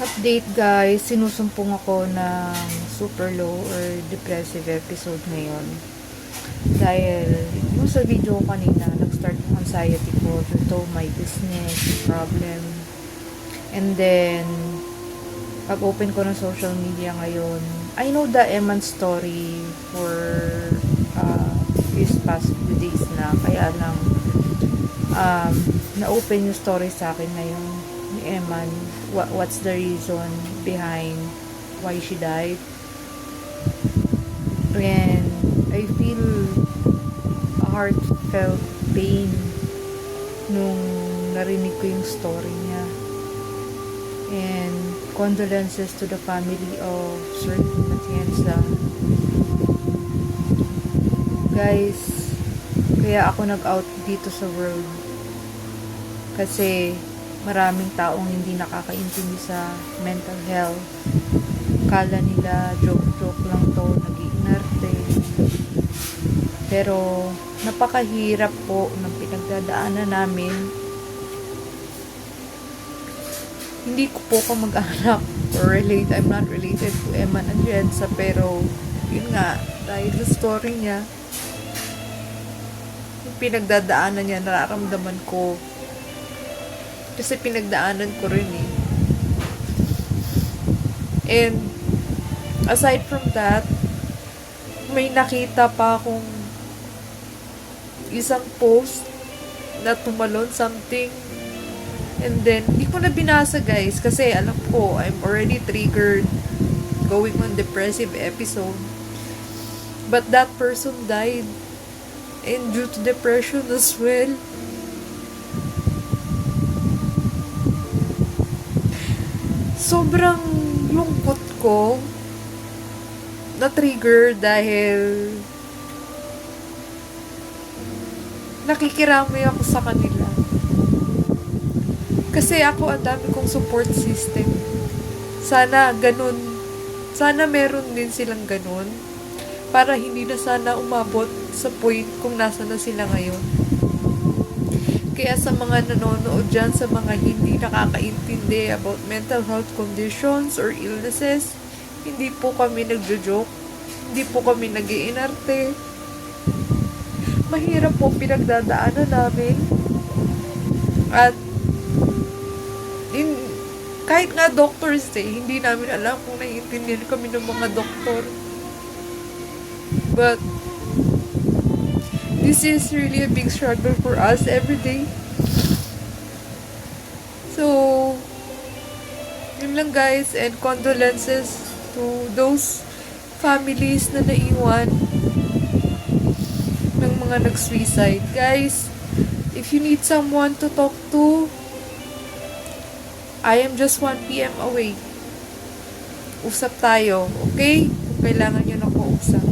Update guys, sinusumpong ako ng super low or depressive episode ngayon. Dahil yung sa video ko kanina, nag-start yung anxiety ko due to my business problem. And then, pag-open ko ng social media ngayon, I know the Eman story for these past few days na. Kaya lang, na-open yung story sa akin ngayon ni Eman. What's the reason behind why she died? And I feel a heartfelt pain nung narinig ko yung story niya. And condolences to the family of Sir Matienza. Guys, kaya ako nag-out dito sa world. Kasi maraming taong hindi nakakaintindi sa mental health. Kala nila joke-joke lang to, nag-iinarte. Pero napakahirap po ng pinagdadaanan namin. Hindi ko po kamag-anak or relate. I'm not related to Eman Atienza, pero yun nga, dahil sa story niya, yung pinagdadaanan niya, nararamdaman ko. Kasi pinagdaanan ko rin eh. And aside from that, may nakita pa akong isang post na tumalon something. And then, hindi ko na binasa guys kasi alam ko, I'm already triggered going on depressive episode. But that person died and due to depression as well. Sobrang lungkot ko na-trigger dahil nakikiramay ako sa kanila. Kasi ako, ang dami kong support system. Sana ganun. Sana meron din silang ganun. Para hindi na sana umabot sa point kung nasa na sila ngayon. Kaya sa mga nanonood dyan, sa mga hindi nakakaintindi about mental health conditions or illnesses, hindi po kami nagjo-joke. Hindi po kami nag-iinarte. Mahirap po pinagdadaanan namin. At kahit nga doctors hindi namin alam kung naiintindihan kami ng mga doktor. But this is really a big struggle for us every day. So, yun lang guys, and condolences to those families na naiwan ng mga nag-suicide. Guys, if you need someone to talk to, I am just 1 PM away. Usap tayo, okay? Kung kailangan nyo na po usap.